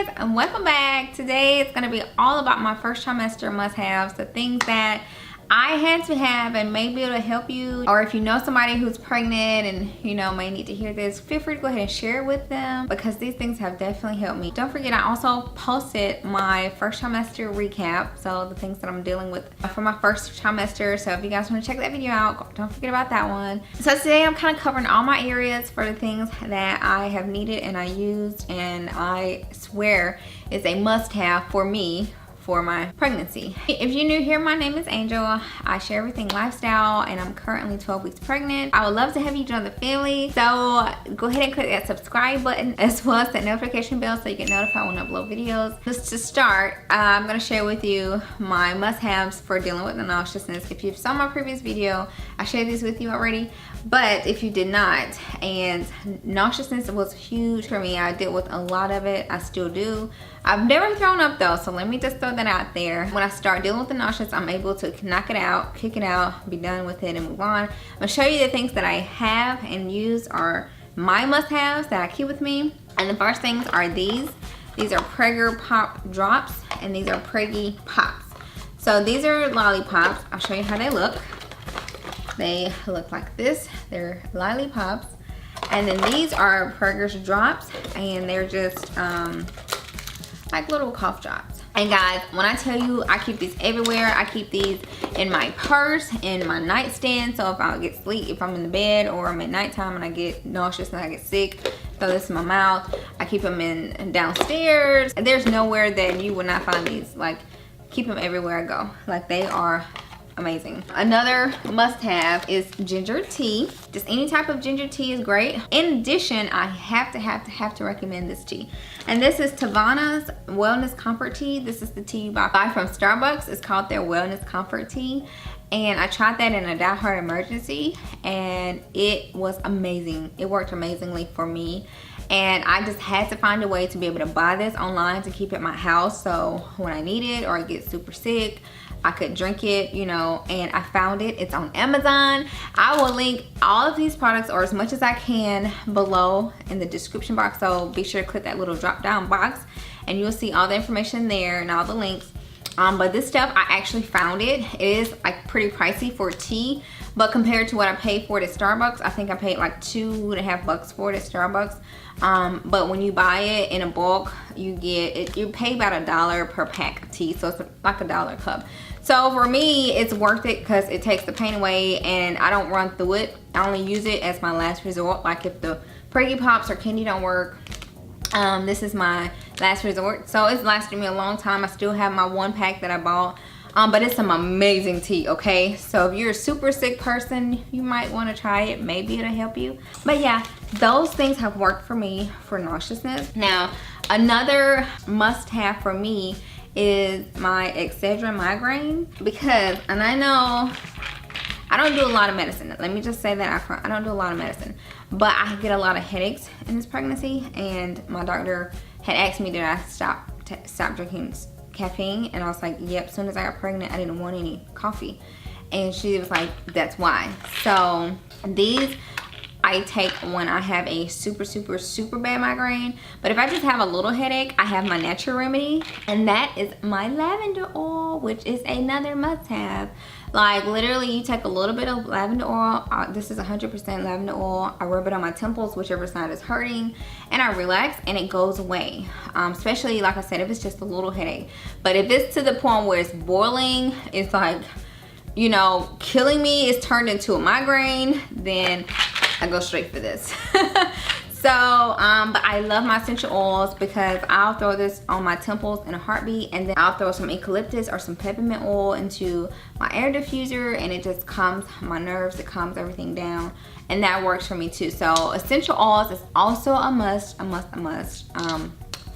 guys, and welcome back. Today it's going to be all about my first trimester must-haves, the things that I had to have and maybe it'll help you, or if you know somebody who's pregnant and you know may need to hear this, feel free to go ahead and share it with them because these things have definitely helped me. Don't forget, I also posted my first trimester recap, so the things that I'm dealing with for my first trimester. So if you guys want to check that video out, don't forget about that one. So today I'm kind of covering all my areas for the things that I have needed and I used, and I swear it's a must-have for me for my pregnancy. If you're new here, my name is Angel. I share everything lifestyle and I'm currently 12 weeks pregnant. I would love to have you join the family. So go ahead and click that subscribe button as well as that notification bell so you get notified when I upload videos. Just to start, I'm gonna share with you my must-haves for dealing with the nauseousness. If you saw my previous video, I shared these with you already. But if you did not, and nauseousness was huge for me, I dealt with a lot of it. I still do. I've never thrown up though, so let me just throw that out there. When I start dealing with the nauseous, I'm able to knock it out, kick it out, be done with it and move on. I'm gonna show you the things that I have and use are my must-haves that I keep with me. And the first things are these. These are Pregger Pop Drops and these are Preggy Pops. So these are lollipops. I'll show you how they look. They look like this. They're lollipops. And then these are Pregger's Drops, and they're just like little cough drops. And guys, when I tell you I keep these everywhere, I keep these in my purse, in my nightstand. So if I get sleep, if I'm in the bed or I'm at nighttime and I get nauseous and I get sick, throw this in my mouth. I keep them in downstairs. There's nowhere that you would not find these. Like, keep them everywhere I go. Like, they are amazing. Another must-have is ginger tea. Just any type of ginger tea is great. In addition, I have to recommend this tea. And this is Tavana's Wellness Comfort Tea. This is the tea you buy from Starbucks. It's called their Wellness Comfort Tea. And I tried that in a die-hard emergency and it was amazing. It worked amazingly for me. And I just had to find a way to be able to buy this online to keep at my house. So when I need it or I get super sick, I could drink it, you know, and I found it. It's on Amazon. I will link all of these products, or as much as I can, below in the description box. So be sure to click that little drop down box and you'll see all the information there and all the links. But this stuff, I actually found it. It is like pretty pricey for tea, but compared to what I paid for it at Starbucks, I think I paid like $2.50 for it at Starbucks. But when you buy it in a bulk, you pay about $1 per pack of tea, so it's like $1 cup. So for me, it's worth it because it takes the pain away and I don't run through it. I only use it as my last resort. Like if the Preggy Pops or candy don't work, this is my last resort. So it's lasted me a long time. I still have my one pack that I bought. But it's some amazing tea, okay? So if you're a super sick person, you might want to try it. Maybe it'll help you. But yeah, those things have worked for me for nauseousness. Now, another must-have for me is my Excedrin migraine, because, and I know I don't do a lot of medicine. Let me just say that up front. I don't do a lot of medicine, but I get a lot of headaches in this pregnancy, and my doctor had asked me did I stop drinking caffeine, and I was like, yep. As soon as I got pregnant, I didn't want any coffee, and she was like, that's why. So these I take when I have a super bad migraine. But if I just have a little headache, I have my natural remedy, and that is my lavender oil, which is another must-have. Like literally, you take a little bit of lavender oil. This is 100% lavender oil. I rub it on my temples, whichever side is hurting, and I relax, and it goes away. Especially, like I said, if it's just a little headache. But if it's to the point where it's boiling, it's like, you know, killing me, it's turned into a migraine, then I go straight for this. So, but I love my essential oils because I'll throw this on my temples in a heartbeat, and then I'll throw some eucalyptus or some peppermint oil into my air diffuser, and it just calms my nerves, it calms everything down, and that works for me too. So essential oils is also a must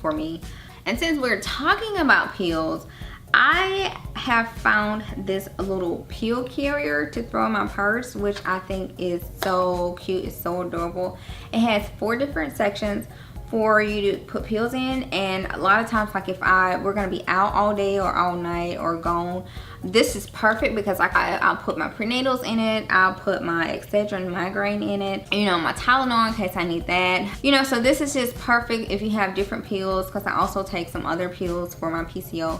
for me. And since we're talking about pills, I have found this little pill carrier to throw in my purse, which I think is so cute. It's so adorable. It has 4 different sections for you to put pills in. And a lot of times, like if we're gonna be out all day or all night or gone, this is perfect because I'll put my prenatals in it, I'll put my Excedrin migraine in it, you know, my Tylenol in case I need that, you know. So this is just perfect if you have different pills, because I also take some other pills for my PCO.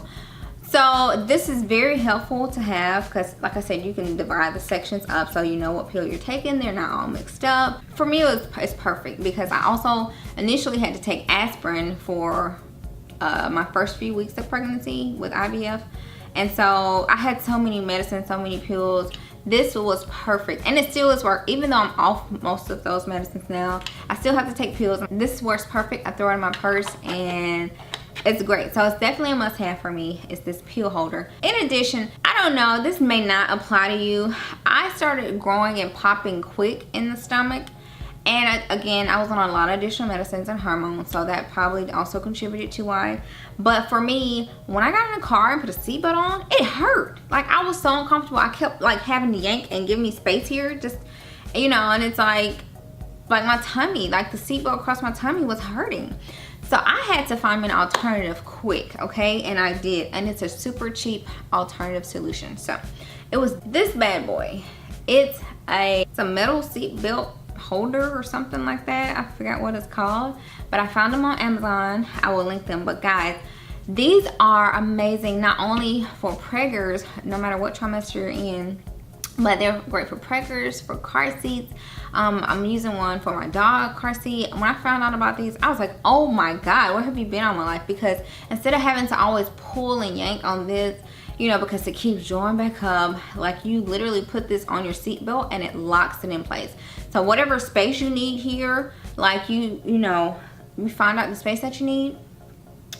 So this is very helpful to have because, like I said, you can divide the sections up so you know what pill you're taking. They're not all mixed up. For me, it's perfect because I also initially had to take aspirin for my first few weeks of pregnancy with IVF. And so I had so many medicines, so many pills. This was perfect, and it still is work. Even though I'm off most of those medicines now, I still have to take pills. This works perfect. I throw it in my purse and it's great. So it's definitely a must-have for me, is this pill holder. In addition, I don't know, this may not apply to you. I started growing and popping quick in the stomach. And again, I was on a lot of additional medicines and hormones, so that probably also contributed to why. But for me, when I got in the car and put a seatbelt on, it hurt. Like, I was so uncomfortable. I kept like having to yank and give me space here, just, you know, and it's like my tummy, like the seatbelt across my tummy was hurting. So I had to find me an alternative quick, okay? And I did, and it's a super cheap alternative solution. So it was this bad boy. It's a metal seat belt holder or something like that. I forgot what it's called, but I found them on Amazon. I will link them. But guys, these are amazing, not only for preggers, no matter what trimester you're in, but they're great for preggers, for car seats. I'm using one for my dog car seat. When I found out about these, I was like, oh my God, where have you been all my life? Because instead of having to always pull and yank on this, you know, because it keeps drawing back up, like you literally put this on your seat belt and it locks it in place. So whatever space you need here, like you know, you find out the space that you need,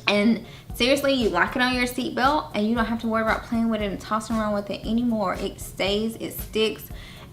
and seriously, you lock it on your seat belt and you don't have to worry about playing with it and tossing around with it anymore. It stays, it sticks,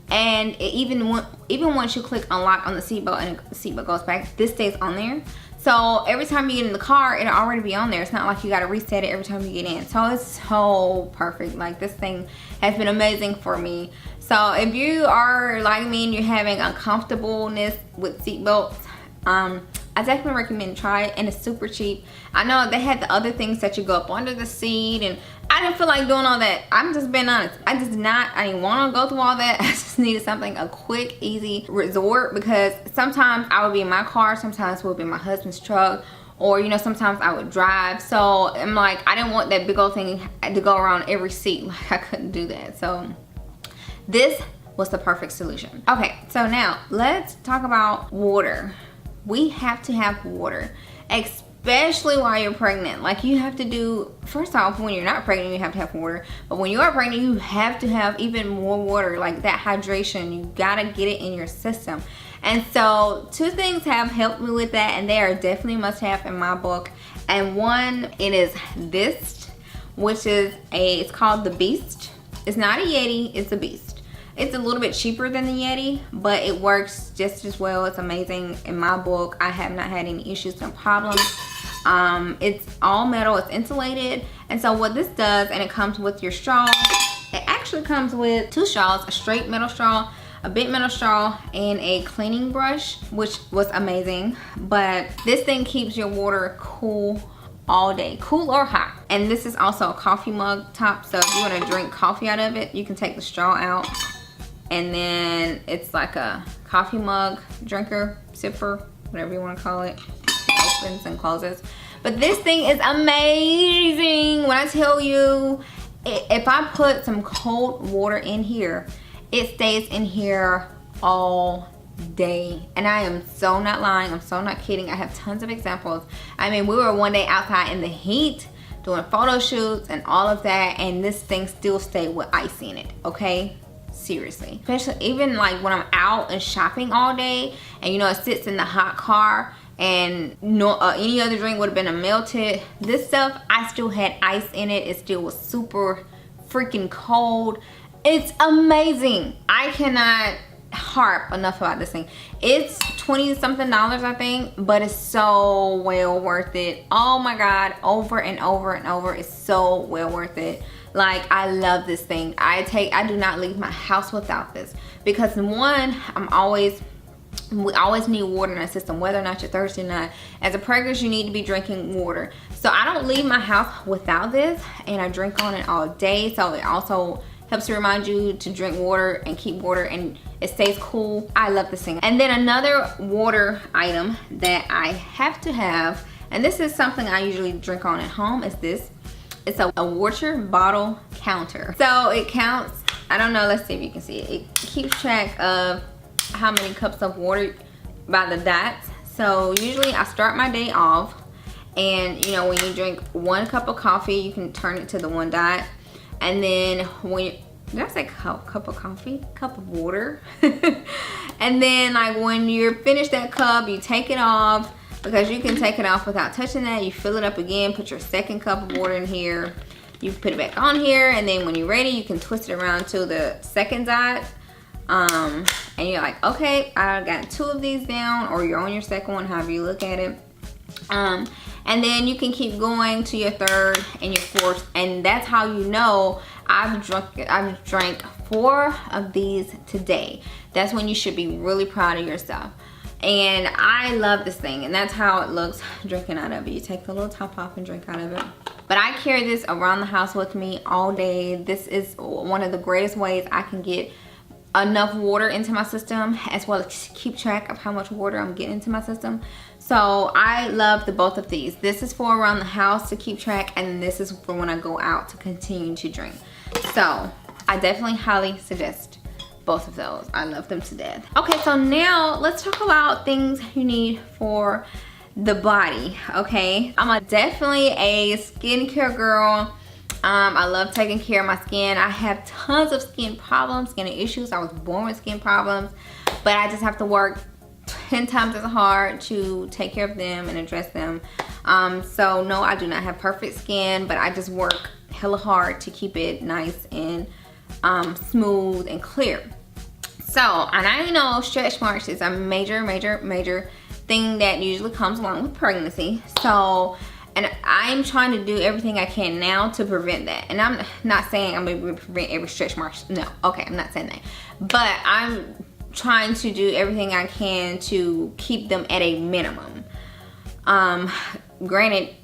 and it even once you click unlock on the seat belt and the seat belt goes back, this stays on there. So every time you get in the car, it'll already be on there. It's not like you gotta reset it every time you get in. So it's so perfect. Like, this thing has been amazing for me. So if you are like me and you're having uncomfortableness with seat belts, I definitely recommend try it, and it's super cheap. I know they had the other things that you go up under the seat, and I didn't feel like doing all that. I'm just being honest. I didn't want to go through all that. I just needed something, a quick, easy resort, because sometimes I would be in my car, sometimes it would be in my husband's truck, or, you know, sometimes I would drive. So I'm like, I didn't want that big old thing to go around every seat. Like, I couldn't do that. So this was the perfect solution. Okay, so now let's talk about water. We have to have water, especially while you're pregnant. Like, you have to do, first off, when you're not pregnant, you have to have water. But when you are pregnant, you have to have even more water, like that hydration. You gotta get it in your system. And so 2 things have helped me with that, and they are definitely must have in my book. And one, it is this, which is it's called the Beast. It's not a Yeti, it's a Beast. It's a little bit cheaper than the Yeti, but it works just as well. It's amazing. In my book, I have not had any issues, no problems. It's all metal, it's insulated. And so what this does, and it comes with your straw, it actually comes with 2 straws, a straight metal straw, a bent metal straw, and a cleaning brush, which was amazing. But this thing keeps your water cool all day, cool or hot. And this is also a coffee mug top, so if you want to drink coffee out of it, you can take the straw out, and then it's like a coffee mug drinker, sipper, whatever you want to call it. It opens and closes. But this thing is amazing. When I tell you, if I put some cold water in here, it stays in here all day. And I am so not lying, I'm so not kidding. I have tons of examples. I mean, we were one day outside in the heat doing photo shoots and all of that, and this thing still stayed with ice in it, okay? Seriously. Especially even like when I'm out and shopping all day, and you know, it sits in the hot car, and no any other drink would have been melted. This stuff, I still had ice in it. It still was super freaking cold. It's amazing. I cannot harp enough about this thing. It's $20-something, I think, but it's so well worth it. Oh my God, over and over and over. It's so well worth it. Like, I love this thing. I do not leave my house without this, because one, I'm always We always need water in our system, whether or not you're thirsty or not. As a pregnant, you need to be drinking water. So I don't leave my house without this, and I drink on it all day. So it also helps to remind you to drink water and keep water, and it stays cool. I love this thing. And then another water item that I have to have, and this is something I usually drink on at home, is this. It's a water bottle counter. So it counts, I don't know, let's see if you can see it. It keeps track of how many cups of water by the dots. So usually I start my day off, and you know, when you drink 1 cup of coffee, you can turn it to the 1 dot. And then when did I say cup of coffee? Cup of water. And then like when you're finished that cup, you take it off, because you can take it off without touching that. You fill it up again, put your 2nd cup of water in here, you put it back on here, and then when you're ready, you can twist it around to the 2nd dot. And you're like, okay, I got 2 of these down, or you're on your 2nd one, however you look at it. And then you can keep going to your 3rd and your 4th, and that's how you know I've drank 4 of these today. That's when you should be really proud of yourself. And I love this thing, and that's how it looks drinking out of it. You take the little top off and drink out of it. But I carry this around the house with me all day. This is one of the greatest ways I can get enough water into my system, as well as keep track of how much water I'm getting into my system. So I love the both of these. This is for around the house to keep track, and this is for when I go out to continue to drink. So I definitely highly suggest both of those. I love them to death. Okay, so now let's talk about things you need for the body. Okay, I'm definitely a skincare girl. I love taking care of my skin. I have tons of skin problems, skin issues. I was born with skin problems, but I just have to work 10 times as hard to take care of them and address them. So no, I do not have perfect skin, but I just work hella hard to keep it nice and smooth and clear. So, and I know stretch marks is a major thing that usually comes along with pregnancy. So, and I'm trying to do everything I can now to prevent that. And I'm not saying I'm going to prevent every stretch mark. No, okay, I'm not saying that. But I'm trying to do everything I can to keep them at a minimum. Granted,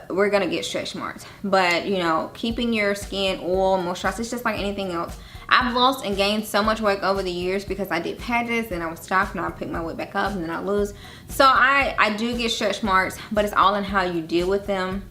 we're going to get stretch marks. But, you know, keeping your skin oil, moisturized, it's just like anything else. I've lost and gained so much weight over the years because I did patches and I would stop and I pick my weight back up and then I lose. So I do get stretch marks, but it's all in how you deal with them.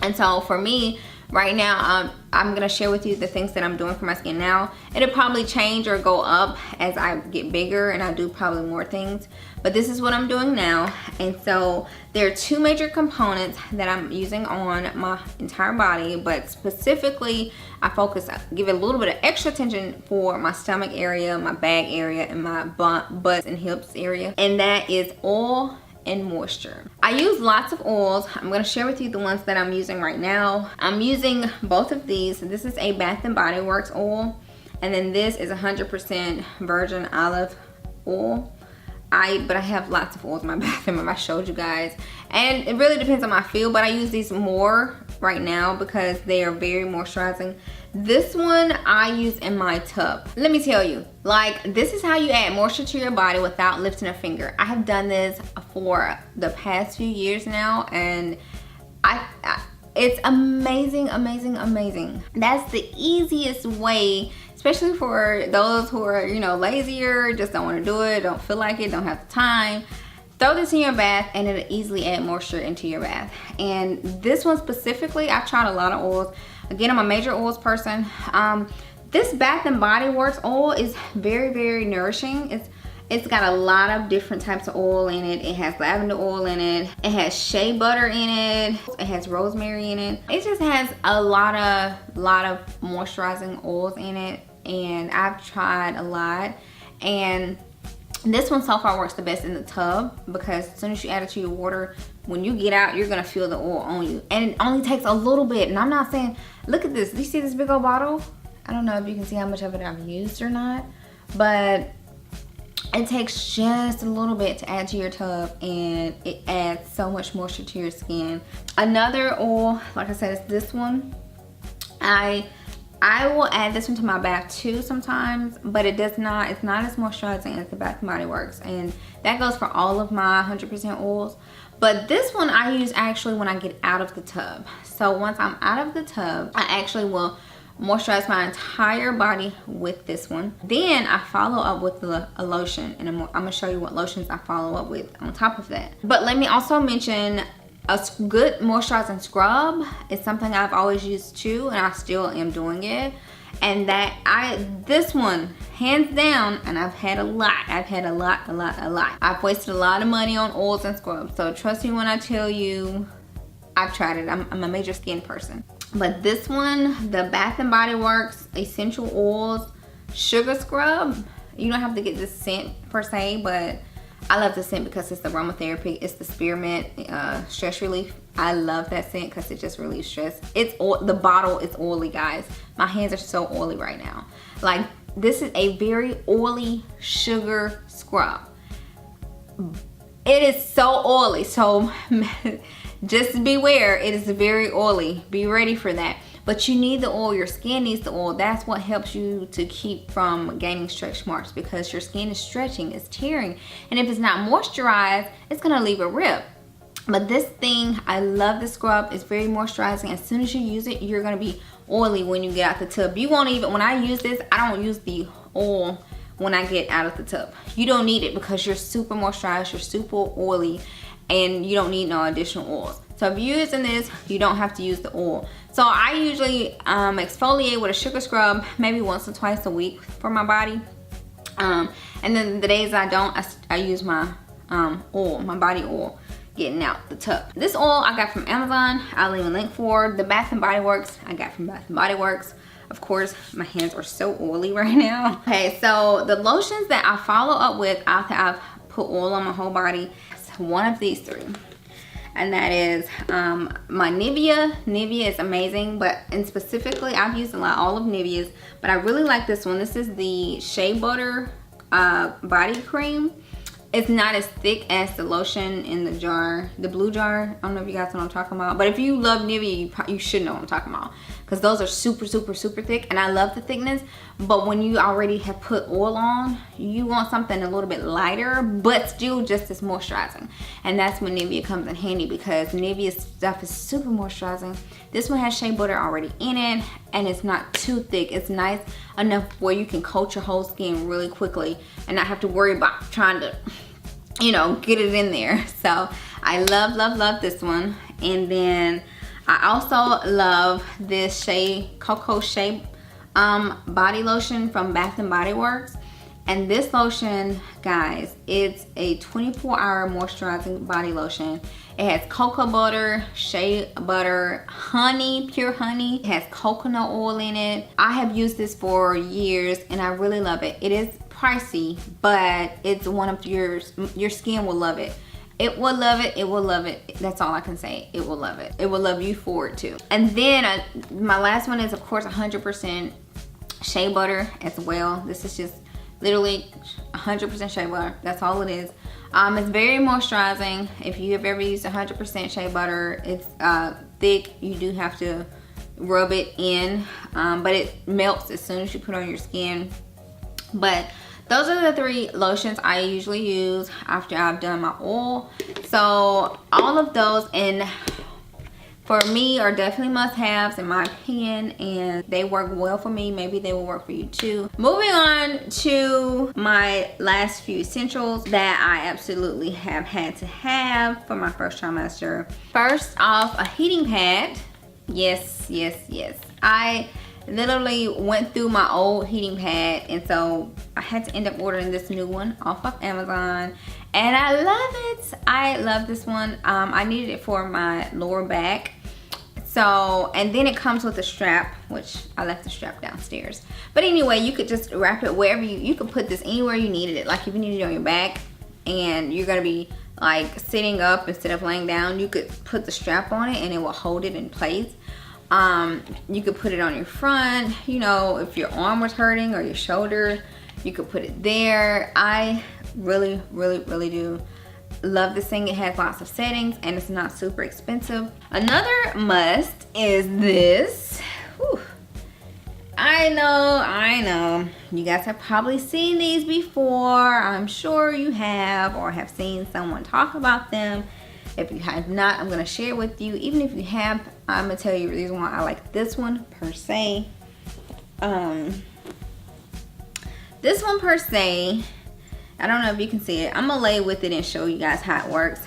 And so for me, right now, I'm gonna share with you the things that I'm doing for my skin now. It'll probably change or go up as I get bigger and I do probably more things. But this is what I'm doing now. And so there are 2 major components that I'm using on my entire body, but specifically I give it a little bit of extra attention for my stomach area, my back area, and my butts and hips area. And that is oil and moisture. I use lots of oils. I'm going to share with you the ones that I'm using right now. I'm using both of these. This is a Bath and Body Works oil, and then this is 100% virgin olive oil. But I have lots of oils in my bathroom, I showed you guys, and it really depends on my feel, but I use these more right now because they are very moisturizing. This one I use in my tub. Let me tell you, like, this is how you add moisture to your body without lifting a finger. I have done this for the past few years now, and it's amazing. That's the easiest way, especially for those who are, you know, lazier, just don't want to do it, don't feel like it, don't have the time. Throw this in your bath and it'll easily add moisture into your bath. And this one specifically, I've tried a lot of oils. Again, I'm a major oils person. This Bath and Body Works oil is very nourishing. It's got a lot of different types of oil in it. It has lavender oil in it. It has shea butter in it. It has rosemary in it. It just has a lot of moisturizing oils in it. And I've tried a lot. And this one so far works the best in the tub, because as soon as you add it to your water, when you get out, you're gonna feel the oil on you. And it only takes a little bit. And I'm not saying, look at this. Do you see this big old bottle? I don't know if you can see how much of it I've used or not, but it takes just a little bit to add to your tub, and it adds so much moisture to your skin. Another oil, like I said, is this one. I I will add this one to my bath too sometimes, but it's not as moisturizing as the Bath & Body Works, and that goes for all of my 100% oils. But this one I use actually when I get out of the tub. So once I'm out of the tub, I actually will moisturize my entire body with this one. Then I follow up with a lotion, and I'm gonna show you what lotions I follow up with on top of that. But let me also mention a good moisturizing scrub is something I've always used too, and I still am doing it. And this one, hands down, and I've had a lot. I've wasted a lot of money on oils and scrubs. So trust me when I tell you, I've tried it. I'm a major skin person. But this one, the Bath & Body Works Essential Oils Sugar Scrub, you don't have to get this scent per se, but I love the scent because it's the aromatherapy. It's the spearmint stress relief. I love that scent because it just relieves stress. The bottle is oily, guys. My hands are so oily right now. Like, this is a very oily sugar scrub. It is so oily, so just beware, it is very oily. Be ready for that. But you need the oil, your skin needs the oil. That's what helps you to keep from gaining stretch marks, because your skin is stretching, it's tearing. And if it's not moisturized, it's gonna leave a rip. But this thing, I love the scrub. It's very moisturizing. As soon as you use it, you're gonna be oily when you get out the tub. You won't even, when I use this, I don't use the oil when I get out of the tub. You don't need it because you're super moisturized, you're super oily, and you don't need no additional oils. So if you're using this, you don't have to use the oil. So I usually exfoliate with a sugar scrub maybe once or twice a week for my body. And then the days I don't, I use my oil, my body oil, getting out the tub. This oil I got from Amazon. I'll leave a link for. The Bath & Body Works I got from Bath & Body Works. Of course, my hands are so oily right now. Okay, so the lotions that I follow up with after I've put oil on my whole body, one of these three, and that is my Nivea. Nivea is amazing, and specifically I've used all of Nivea's, but I really like this one. This is the Shea Butter body cream. It's not as thick as the lotion in the jar, the blue jar. I don't know if you guys know what I'm talking about, but if you love Nivea, you should know what I'm talking about, because those are super thick, and I love the thickness. But when you already have put oil on, you want something a little bit lighter but still just as moisturizing, and that's when Nivea comes in handy, because Nivea stuff is super moisturizing. This one has shea butter already in it, and it's not too thick. It's nice enough where you can coat your whole skin really quickly and not have to worry about trying to, you know, get it in there. So I love this one. And then I also love this Cocoa Shea body lotion from Bath & Body Works. And this lotion, guys, it's a 24-hour moisturizing body lotion. It has cocoa butter, shea butter, honey, pure honey. It has coconut oil in it. I have used this for years and I really love it. It is pricey, but it's one of your skin will love it. It will love it, it will love it. That's all I can say. It will love it. It will love you for it too. And then my last one is, of course, 100% shea butter as well. This is just literally 100% shea butter. That's all it is. It's very moisturizing. If you have ever used 100% shea butter, it's thick. You do have to rub it in, but it melts as soon as you put it on your skin. But those are the three lotions I usually use after I've done my oil. So all of those, and for me, are definitely must-haves in my opinion, and they work well for me. Maybe they will work for you too. Moving on to my last few essentials that I absolutely have had to have for my first trimester. First off, a heating pad. Yes. I literally went through my old heating pad, and so I had to end up ordering this new one off of Amazon, and I love it. I love this one. I needed it for my lower back. So, and then it comes with a strap, which I left the strap downstairs. But anyway, you could just wrap it wherever you could put this anywhere you needed it. Like if you needed it on your back and you're gonna be like sitting up instead of laying down, you could put the strap on it and it will hold it in place. You could put it on your front, you know, if your arm was hurting or your shoulder, you could put it there. I really do love this thing. It has lots of settings and it's not super expensive. Another must is this. Whew. I know. You guys have probably seen these before. I'm sure you have, or have seen someone talk about them. If you have not, I'm gonna share with you. Even if you have, I'm gonna tell you the reason why I like this one per se. This one per se, I don't know if you can see it. I'm gonna lay with it and show you guys how it works.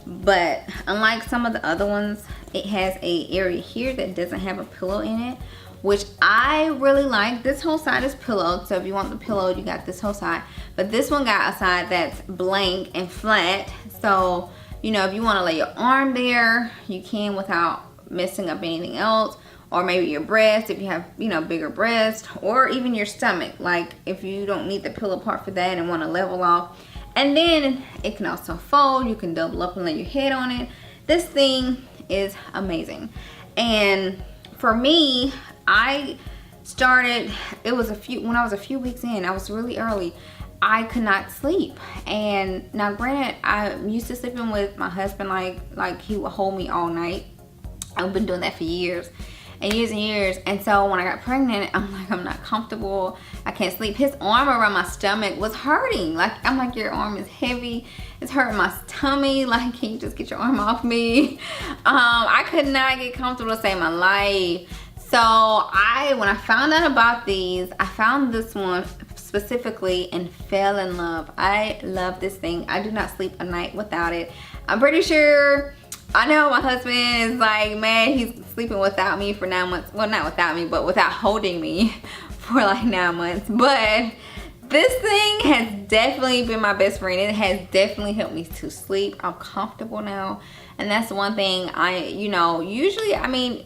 But unlike some of the other ones, it has a area here that doesn't have a pillow in it, which I really like. This whole side is pillowed, so if you want the pillow, you got this whole side. But this one got a side that's blank and flat, so you know, if you want to lay your arm there, you can without messing up anything else. Or maybe your breast, if you have, you know, bigger breast, or even your stomach, like if you don't need the pillow part for that and want to level off. And then it can also fold. You can double up and lay your head on it. This thing is amazing. And for me, I started, when I was a few weeks in, I was really early. I could not sleep. And now granted, I'm used to sleeping with my husband, like he would hold me all night. I've been doing that for years and years. And so when I got pregnant, I'm like, I'm not comfortable. I can't sleep. His arm around my stomach was hurting. Like, I'm like, your arm is heavy. It's hurting my tummy. Like, can you just get your arm off me? I could not get comfortable to save my life. So when I found out about these, I found this one specifically and fell in love. I love this thing. I do not sleep a night without it. I'm pretty sure, I know my husband is like, man, he's sleeping without me for 9 months. Well, not without me, but without holding me for like 9 months. But this thing has definitely been my best friend. It has definitely helped me to sleep. I'm comfortable now. And that's one thing usually, I mean,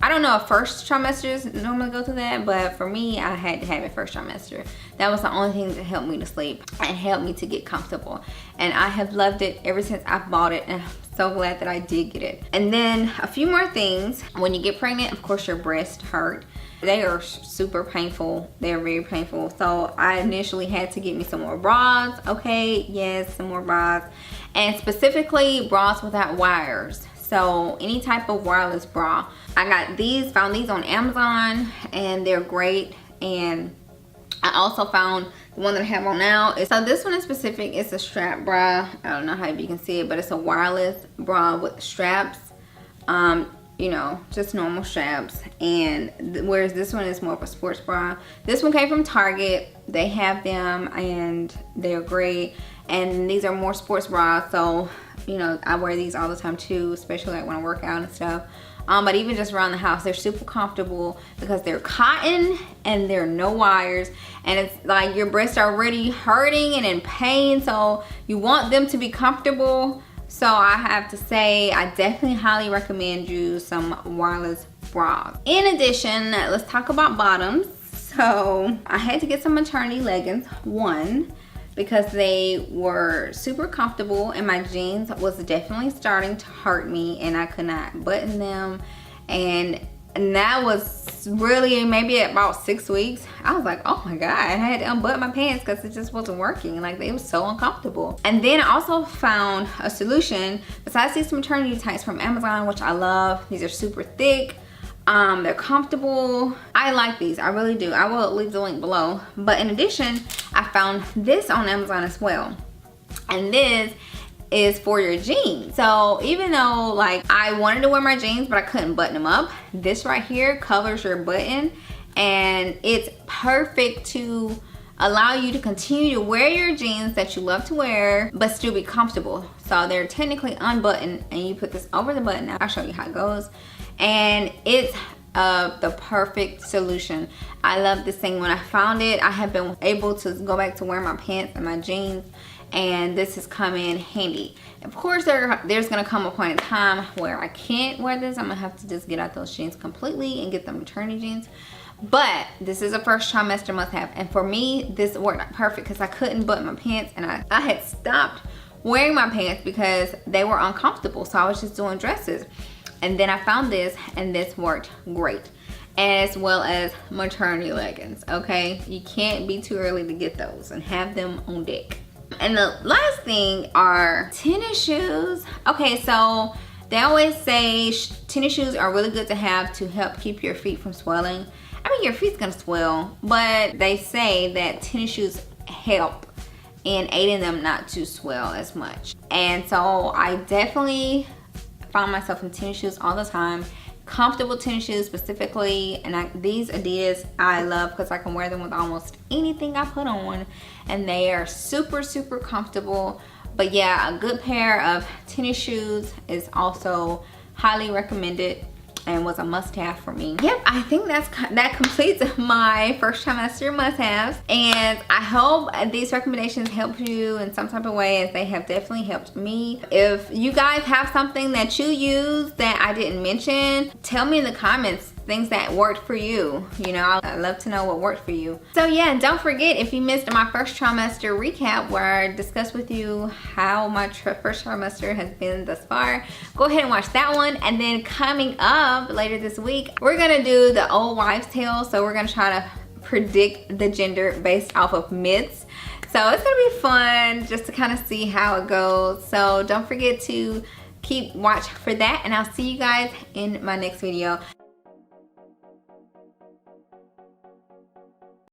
I don't know if first trimesters normally go through that, but for me, I had to have it first trimester. That was the only thing that helped me to sleep and helped me to get comfortable. And I have loved it ever since I bought it, and I'm so glad that I did get it. And then a few more things. When you get pregnant, of course, your breasts hurt. They are super painful. They're very painful. So I initially had to get me some more bras. Okay, yes, some more bras. And specifically bras without wires. So any type of wireless bra. I got these, found these on Amazon, and they're great. And I also found the one that I have on now. So this one in specific is a strap bra. I don't know how you can see it, but it's a wireless bra with straps. You know, just normal straps. And whereas this one is more of a sports bra. This one came from Target. They have them and they're great. And these are more sports bras, so you know, I wear these all the time too, especially like when I work out and stuff. But even just around the house, they're super comfortable because they're cotton and there are no wires. And it's like your breasts are already hurting and in pain, so you want them to be comfortable. So I have to say, I definitely highly recommend you some wireless bras. In addition, let's talk about bottoms. So I had to get some maternity leggings, one, because they were super comfortable and my jeans was definitely starting to hurt me and I could not button them. And that was really maybe about 6 weeks. I was like, oh my God, I had to unbutton my pants because it just wasn't working. Like, they were so uncomfortable. And then I also found a solution besides these maternity tights from Amazon, which I love. These are super thick. They're comfortable. I like these, I really do. I will leave the link below. But in addition, I found this on Amazon as well. And this is for your jeans. So even though like I wanted to wear my jeans, but I couldn't button them up, this right here covers your button and it's perfect to allow you to continue to wear your jeans that you love to wear, but still be comfortable. So they're technically unbuttoned and you put this over the button. I'll show you how it goes. And it's the perfect solution. I love this thing. When I found it, I have been able to go back to wear my pants and my jeans, and this has come in handy. Of course, there's gonna come a point in time where I can't wear this. I'm gonna have to just get out those jeans completely and get the maternity jeans. But this is a first trimester must-have, and for me, this worked out perfect because I couldn't button my pants, and I had stopped wearing my pants because they were uncomfortable, so I was just doing dresses. And then I found this, and this worked great, as well as maternity leggings. Okay, you can't be too early to get those and have them on deck. And the last thing are tennis shoes. Okay, so they always say tennis shoes are really good to have to help keep your feet from swelling. I mean, your feet's gonna swell, but they say that tennis shoes help in aiding them not to swell as much. And so I definitely find myself in tennis shoes all the time. Comfortable tennis shoes specifically, and these Adidas I love because I can wear them with almost anything I put on, and they are super comfortable. But yeah, a good pair of tennis shoes is also highly recommended and was a must-have for me. Yep, I think that completes my first trimester must-haves, and I hope these recommendations help you in some type of way, as they have definitely helped me. If you guys have something that you use that I didn't mention, tell me in the comments things that worked for you. You know, I'd love to know what worked for you. So yeah, and don't forget, if you missed my first trimester recap where I discussed with you how my first trimester has been thus far, go ahead and watch that one. And then coming up later this week, we're gonna do the old wives' tale. So we're gonna try to predict the gender based off of myths. So it's gonna be fun just to kind of see how it goes. So don't forget to keep watch for that, and I'll see you guys in my next video.